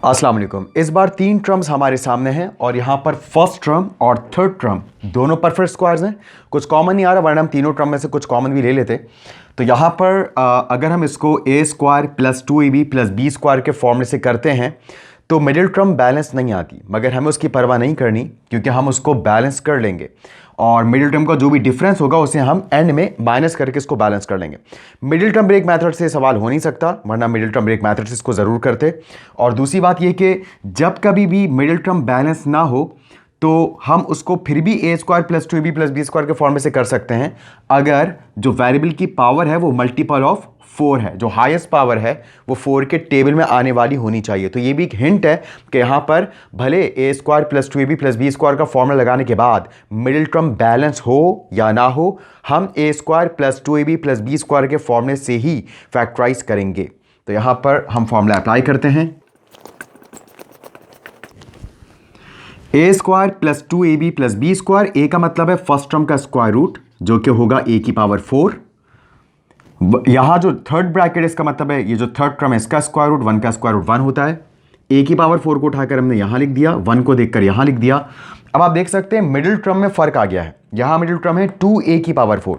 अस्सलाम वालेकुम। इस बार 3 टर्म्स हमारे सामने हैं और यहाँ पर फर्स्ट टर्म और थर्ड टर्म दोनों परफेक्ट स्क्वायर्स हैं। कुछ कॉमन नहीं आ रहा, वरना हम तीनों टर्म में से कुछ कॉमन भी ले लेते। तो यहाँ पर अगर हम इसको A square plus 2ab plus B square के फॉर्मूले से करते हैं तो मिडिल टर्म बैलेंस नहीं आती, मगर हमें उसकी परवाह नहीं करनी क्योंकि हम उसको बैलेंस कर लेंगे और मिडिल टर्म का जो भी डिफरेंस होगा उसे हम एंड में माइनस करके इसको बैलेंस कर लेंगे। मिडिल टर्म ब्रेक मेथड से सवाल हो नहीं सकता, वरना मिडिल टर्म ब्रेक मेथड से इसको ज़रूर करते। और दूसरी बात यह कि जब कभी भी मिडिल टर्म बैलेंस ना हो तो हम उसको फिर भी A square plus 2ab plus B square के फॉर्म से कर सकते हैं अगर जो वेरिएबल की पावर है वो मल्टीपल ऑफ 4 है, जो हाईएस्ट पावर है वो 4 के टेबल में आने वाली होनी चाहिए। तो ये भी एक हिंट है कि यहाँ पर भले A square plus 2ab plus B square का फॉर्मूला लगाने के बाद मिडिल टर्म बैलेंस हो या ना हो, हम A square plus 2ab plus B square के फॉर्मूले से ही फैक्टराइज करेंगे। तो यहाँ पर हम फॉर्मूला अप्लाई करते हैं। A square plus 2ab plus B square, A का मतलब है फर्स्ट टर्म का स्क्वायर रूट जो कि होगा ए की पावर 4। यहां जो थर्ड ब्रैकेट इसका मतलब है ये जो थर्ड टर्म है इसका स्क्वायर रूट 1 का स्क्वायर रूट 1 होता है। ए की पावर 4 को उठाकर हमने यहां लिख दिया, 1 को देखकर यहां लिख दिया। अब आप देख सकते हैं मिडिल टर्म में फर्क आ गया है। यहां मिडिल टर्म है 2a की पावर 4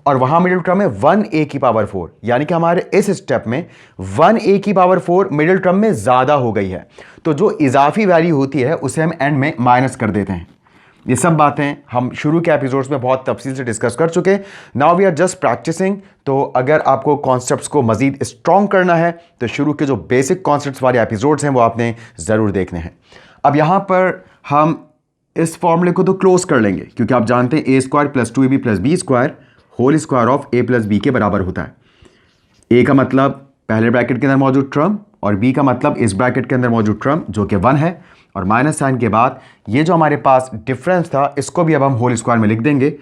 और वहां मिडिल टर्म है 1a की पावर 4, यानी कि हमारे इस स्टेप में 1a की पावर 4 मिडिल टर्म में ज्यादा हो गई है। तो जो इजाफी वैल्यू होती है उसे हम एंड में माइनस कर देते हैं। ये सब बातें हम शुरू के एपिसोड्स में बहुत तफसील से डिस्कस कर चुके। Now we are just practising. तो अगर आपको कॉन्सेप्ट्स को मजीद स्ट्रॉन्ग करना है तो शुरू के जो बेसिक कॉन्सेप्ट्स वाले एपिसोड्स हैं वो आपने ज़रूर देखने हैं। अब यहाँ पर हम इस फॉर्मूले को तो क्लोज कर लेंगे क्योंकि आप जानते हैं A square plus 2ab plus B square whole square of A plus B के बराबर होता है। ए का मतलब पहले ब्रैकेट के अंदर मौजूद टर्म और बी का मतलब इस ब्रैकेट के अंदर मौजूद टर्म जो कि 1 है, और माइनस साइन के बाद ये जो हमारे पास डिफरेंस था इसको भी अब हम होल स्क्वायर में लिख देंगे।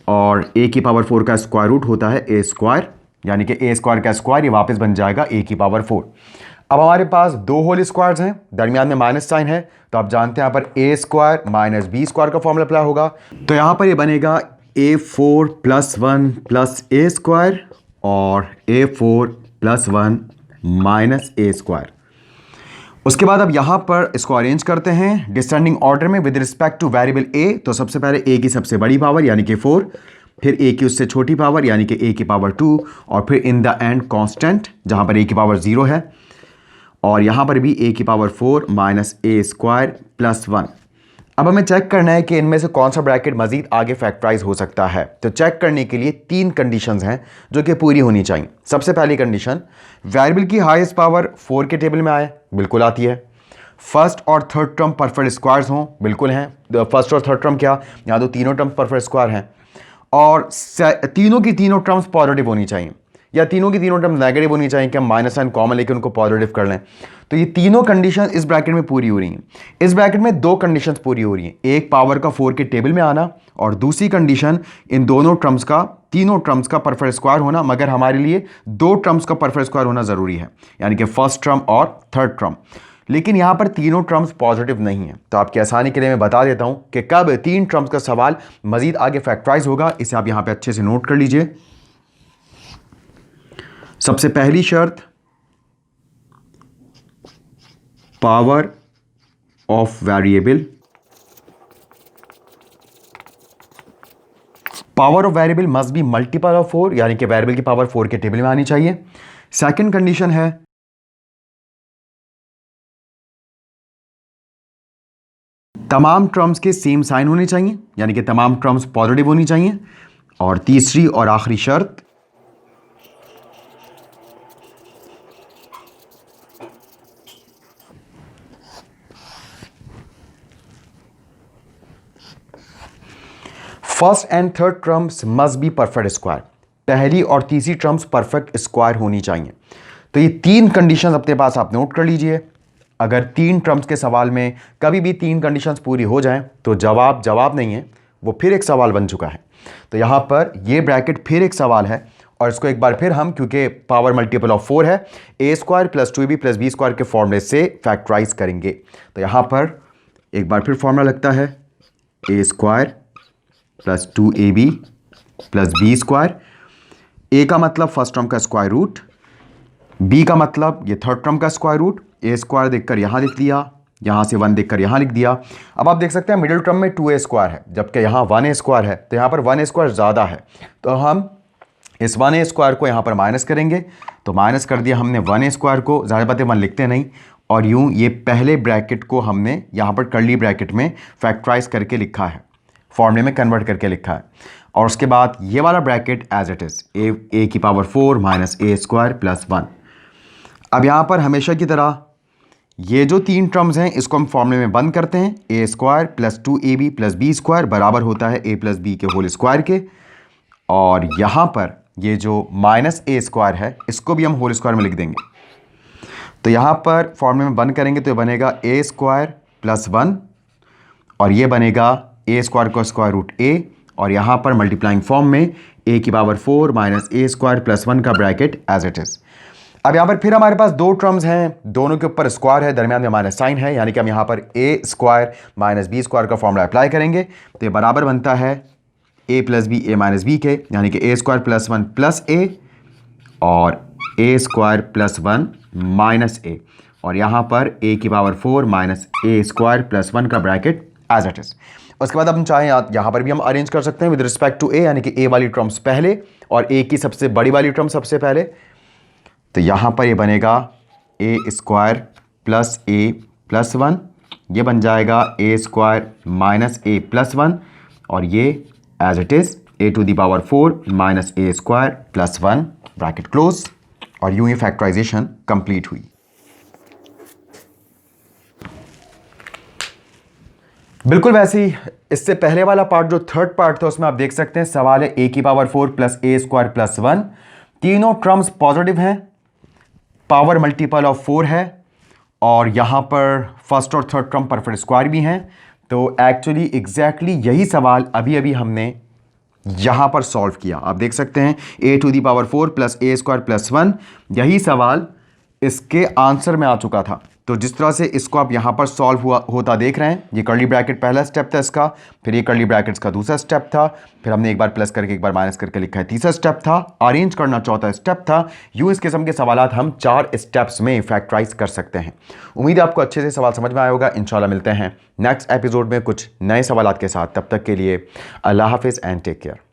और ए की पावर 4 का स्क्वायर रूट होता है ए स्क्वायर, यानी कि ए स्क्वायर का स्क्वायर ये वापस बन जाएगा ए की पावर 4। अब हमारे पास दो होल स्क्वायर्स हैं, दरमियान में माइनस साइन है, तो आप जानते हैं यहाँ पर ए स्क्वायर माइनस बी स्क्वायर का फॉर्मूला अप्लाई होगा। तो यहाँ पर ये बनेगा a4 plus 1 plus A square और a4 plus 1 minus a square. उसके बाद अब यहां पर इसको अरेंज करते हैं डिसेंडिंग ऑर्डर में विद रिस्पेक्ट टू वेरिएबल ए। तो सबसे पहले ए की सबसे बड़ी पावर यानी कि 4, फिर ए की उससे छोटी पावर यानी कि ए की पावर 2, और फिर इन द एंड कांस्टेंट जहां पर ए की पावर 0 है, और यहां पर भी ए की power 4 minus a square plus 1। अब हमें चेक करना है कि इनमें से कौन सा ब्रैकेट मजीद आगे फैक्टराइज हो सकता है। तो चेक करने के लिए 3 कंडीशंस हैं जो कि पूरी होनी चाहिए। सबसे पहली कंडीशन, वेरिएबल की हाईएस्ट पावर 4 के टेबल में आए, बिल्कुल आती है। फर्स्ट और थर्ड टर्म परफेक्ट स्क्वायर्स हों, बिल्कुल हैं। फर्स्ट और थर्ड टर्म क्या, यहाँ तो तीनों टर्म्स परफेक्ट स्क्वायर हैं, और तीनों की तीनों टर्म्स पॉजिटिव होनी चाहिए या तीनों की तीनों टर्म नेगेटिव होनी चाहिए कि हम माइनस साइन कॉमन लेके उनको पॉजिटिव कर लें। तो ये तीनों कंडीशन इस ब्रैकेट में पूरी हो रही हैं। इस ब्रैकेट में 2 कंडीशंस पूरी हो रही हैं, एक पावर का 4 के टेबल में आना और दूसरी कंडीशन इन दोनों टर्म्स का, तीनों टर्म्स का परफेक्ट स्क्वायर होना, मगर हमारे लिए 2 टर्म्स का परफेक्ट स्क्वायर होना ज़रूरी है, यानी कि फर्स्ट टर्म और थर्ड टर्म। लेकिन यहाँ पर तीनों टर्म्स पॉजिटिव नहीं है। तो आपकी आसानी के लिए मैं बता देता हूँ कि कब 3 टर्म्स का सवाल मजीद आगे फैक्टराइज होगा, इसे आप यहाँ पर अच्छे से नोट कर लीजिए। सबसे पहली शर्त, power of variable, power of variable must be multiple of 4, यानी कि वेरिएबल की पावर 4 के टेबल में आनी चाहिए। सेकंड कंडीशन है तमाम टर्म्स के सेम साइन होने चाहिए, यानी कि तमाम टर्म्स पॉजिटिव होनी चाहिए। और तीसरी और आखिरी शर्त, first and third terms must be perfect square, पहली और तीसरी टर्म्स परफेक्ट स्क्वायर होनी चाहिए। तो ये 3 कंडीशंस अपने पास आप नोट कर लीजिए। अगर 3 टर्म्स के सवाल में कभी भी 3 कंडीशंस पूरी हो जाएं तो जवाब नहीं है, वो फिर एक सवाल बन चुका है। तो यहाँ पर ये ब्रैकेट फिर एक सवाल है और इसको एक बार फिर हम, क्योंकि पावर मल्टीपल ऑफ 4 है, A square plus 2ab plus B square के फॉर्मूले से फैक्टराइज करेंगे। तो यहाँ पर एक बार फिर फॉर्मूला लगता है A square plus 2ab plus B square. A का मतलब फर्स्ट टर्म का स्क्वायर रूट, बी का मतलब ये थर्ड टर्म का स्क्वायर रूट। ए स्क्वायर देखकर यहाँ लिख दिया, यहाँ से 1 देखकर यहाँ लिख दिया। अब आप देख सकते हैं मिडिल टर्म में 2a स्क्वायर है, जबकि यहाँ 1a स्क्वायर है, तो यहाँ पर 1a स्क्वायर ज़्यादा है, तो हम इस 1a स्क्वायर को यहाँ पर माइनस करेंगे। तो माइनस कर दिया हमने 1a स्क्वायर को, ज़्यादा बातें 1 लिखते नहीं, और यूँ ये पहले ब्रैकेट को हमने यहाँ पर कर्ली ब्रैकेट में फैक्टराइज करके लिखा है, फॉर्मूले में कन्वर्ट करके लिखा है। और उसके बाद ये वाला bracket as it is a की power 4 minus a square plus 1। अब यहाँ पर हमेशा की तरह ये जो 3 टर्म्स हैं इसको हम फॉर्मूले में बंद करते हैं। A square plus 2ab plus B square बराबर होता है a प्लस बी के होल स्क्वायर के। और यहाँ पर ये जो माइनस ए स्क्वायर है इसको भी हम होल स्क्वायर में लिख देंगे। तो यहाँ पर फॉर्मूले में बंद करेंगे तो ये बनेगा ए स्क्वायर प्लस 1, और ये बनेगा ए स्क्वायर का स्क्वायर रूट a, और यहाँ पर मल्टीप्लाइंग फॉर्म में a की power 4 minus a square plus 1 का ब्रैकेट एज इट इज़। अब यहाँ पर फिर हमारे पास 2 टर्म्स हैं, दोनों के ऊपर स्क्वायर है, दरमियान में माइनस साइन है, यानी कि हम यहाँ पर ए स्क्वायर माइनस बी स्क्वायर का फॉर्मूला अप्लाई करेंगे तो ये बराबर बनता है ए प्लस बी ए माइनस बी के, यानी कि ए स्क्वायर प्लस 1 प्लस ए और ए स्क्वायर प्लस 1 माइनस ए, और यहाँ पर ए की power 4 minus a square plus 1 का ब्रैकेट एज इट इज़। उसके बाद अब हम चाहें यहाँ पर भी हम अरेंज कर सकते हैं विद रिस्पेक्ट टू ए, यानी कि ए वाली टर्म्स पहले और ए की सबसे बड़ी वाली टर्म सबसे पहले। तो यहाँ पर ये बनेगा a square plus a plus 1, ये बन जाएगा a square minus a plus 1, और ये as it is a to the power 4 minus a square plus 1 bracket close. और यूँ ये फैक्टराइजेशन कंप्लीट हुई। बिल्कुल वैसे ही इससे पहले वाला पार्ट जो थर्ड पार्ट था उसमें आप देख सकते हैं सवाल है ए की power 4 plus A square plus 1, तीनों टर्म्स पॉजिटिव हैं, पावर मल्टीपल ऑफ 4 है, और यहाँ पर फर्स्ट और थर्ड टर्म परफेक्ट स्क्वायर भी हैं। तो एक्चुअली एग्जैक्टली यही सवाल अभी अभी हमने यहाँ पर सॉल्व किया। आप देख सकते हैं A to the power 4 plus A square plus 1, यही सवाल इसके आंसर में आ चुका था। तो जिस तरह से इसको आप यहाँ पर सॉल्व होता देख रहे हैं, ये कर्ली ब्रैकेट पहला स्टेप था इसका, फिर ये कर्ली ब्रैकेट्स का दूसरा स्टेप था, फिर हमने एक बार प्लस करके एक बार माइनस करके लिखा है तीसरा स्टेप था, अरेंज करना चौथा स्टेप था। यूँ इस किस्म के सवाल हम 4 स्टेप्स में फैक्टराइज कर सकते हैं। उम्मीद है आपको अच्छे से सवाल समझ में आया होगा। इंशाल्लाह मिलते हैं नेक्स्ट एपिसोड में कुछ नए सवाल के साथ। तब तक के लिए अल्लाह हाफिज़ एंड टेक केयर।